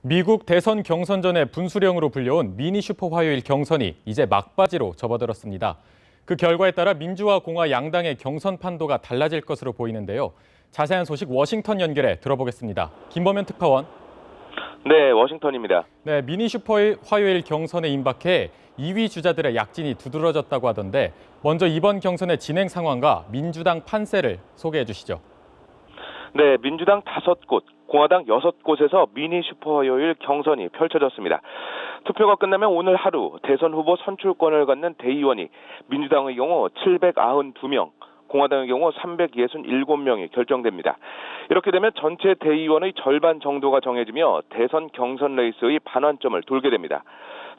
미국 대선 경선전의 분수령으로 불려온 미니 슈퍼 화요일 경선이 이제 막바지로 접어들었습니다. 그 결과에 따라 민주와 공화 양당의 경선 판도가 달라질 것으로 보이는데요. 자세한 소식 워싱턴 연결해 들어보겠습니다. 김범현 특파원. 네, 워싱턴입니다. 네, 미니 슈퍼 화요일 경선에 임박해 2위 주자들의 약진이 두드러졌다고 하던데 먼저 이번 경선의 진행 상황과 민주당 판세를 소개해 주시죠. 네, 민주당 5곳, 공화당 6곳에서 미니 슈퍼 화요일 경선이 펼쳐졌습니다. 투표가 끝나면 오늘 하루 대선 후보 선출권을 갖는 대의원이 민주당의 경우 792명, 공화당의 경우 367명이 결정됩니다. 이렇게 되면 전체 대의원의 절반 정도가 정해지며 대선 경선 레이스의 반환점을 돌게 됩니다.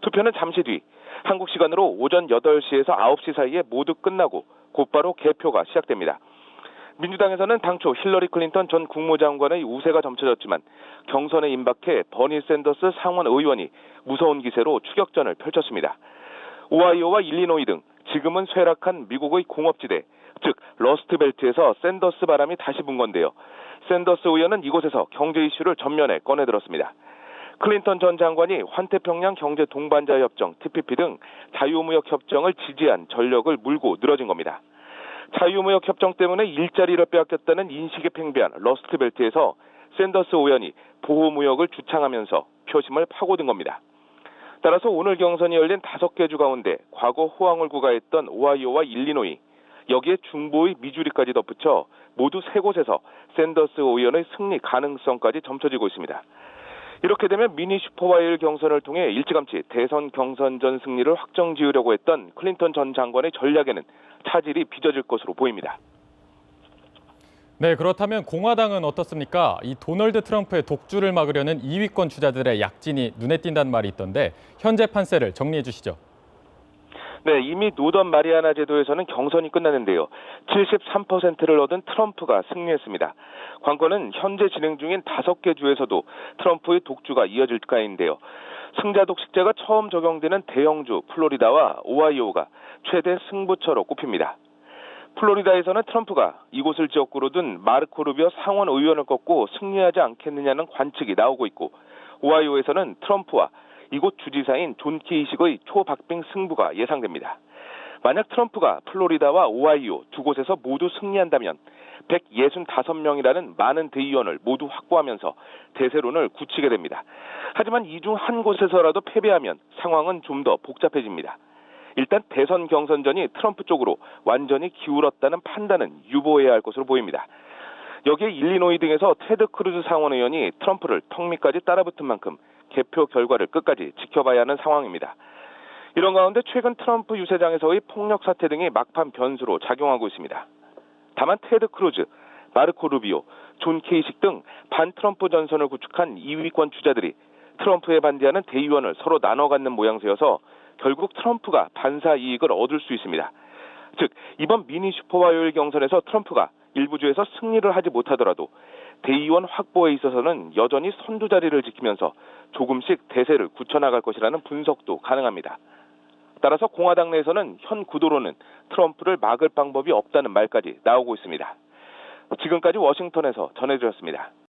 투표는 잠시 뒤 한국 시간으로 오전 8시에서 9시 사이에 모두 끝나고 곧바로 개표가 시작됩니다. 민주당에서는 당초 힐러리 클린턴 전 국무장관의 우세가 점쳐졌지만 경선에 임박해 버니 샌더스 상원 의원이 무서운 기세로 추격전을 펼쳤습니다. 오하이오와 일리노이 등 지금은 쇠락한 미국의 공업지대, 즉 러스트벨트에서 샌더스 바람이 다시 분 건데요. 샌더스 의원은 이곳에서 경제 이슈를 전면에 꺼내들었습니다. 클린턴 전 장관이 환태평양 경제 동반자 협정 TPP 등 자유무역 협정을 지지한 전력을 물고 늘어진 겁니다. 자유무역 협정 때문에 일자리를 빼앗겼다는 인식에 팽배한 러스트벨트에서 샌더스 의원이 보호무역을 주창하면서 표심을 파고든 겁니다. 따라서 오늘 경선이 열린 5개 주 가운데 과거 호황을 구가했던 오하이오와 일리노이, 여기에 중부의 미주리까지 덧붙여 모두 3곳에서 샌더스 의원의 승리 가능성까지 점쳐지고 있습니다. 이렇게 되면 미니 슈퍼 화요일 경선을 통해 일찌감치 대선 경선전 승리를 확정 지으려고 했던 클린턴 전 장관의 전략에는 차질이 빚어질 것으로 보입니다. 네, 그렇다면 공화당은 어떻습니까? 이 도널드 트럼프의 독주를 막으려는 2위권 주자들의 약진이 눈에 띈다는 말이 있던데 현재 판세를 정리해 주시죠. 네, 이미 노던 마리아나 제도에서는 경선이 끝났는데요. 73%를 얻은 트럼프가 승리했습니다. 관건은 현재 진행 중인 5개 주에서도 트럼프의 독주가 이어질 까인데요. 승자 독식제가 처음 적용되는 대형주 플로리다와 오하이오가 최대 승부처로 꼽힙니다. 플로리다에서는 트럼프가 이곳을 지역구로 둔 마르코 루비오 상원 의원을 꺾고 승리하지 않겠느냐는 관측이 나오고 있고, 오하이오에서는 트럼프와 이곳 주지사인 존 케이식의 초박빙 승부가 예상됩니다. 만약 트럼프가 플로리다와 오하이오 두 곳에서 모두 승리한다면 165명이라는 많은 대의원을 모두 확보하면서 대세론을 굳히게 됩니다. 하지만 이 중 한 곳에서라도 패배하면 상황은 좀 더 복잡해집니다. 일단 대선 경선전이 트럼프 쪽으로 완전히 기울었다는 판단은 유보해야 할 것으로 보입니다. 여기에 일리노이 등에서 테드 크루즈 상원 의원이 트럼프를 턱 밑까지 따라붙은 만큼 개표 결과를 끝까지 지켜봐야 하는 상황입니다. 이런 가운데 최근 트럼프 유세장에서의 폭력 사태 등이 막판 변수로 작용하고 있습니다. 다만 테드 크루즈, 마르코 루비오, 존 케이식 등 반트럼프 전선을 구축한 2위권 주자들이 트럼프에 반대하는 대의원을 서로 나눠 갖는 모양새여서 결국 트럼프가 반사 이익을 얻을 수 있습니다. 즉 이번 미니 슈퍼 화요일 경선에서 트럼프가 일부 주에서 승리를 하지 못하더라도 대의원 확보에 있어서는 여전히 선두 자리를 지키면서 조금씩 대세를 굳혀나갈 것이라는 분석도 가능합니다. 따라서 공화당 내에서는 현 구도로는 트럼프를 막을 방법이 없다는 말까지 나오고 있습니다. 지금까지 워싱턴에서 전해드렸습니다.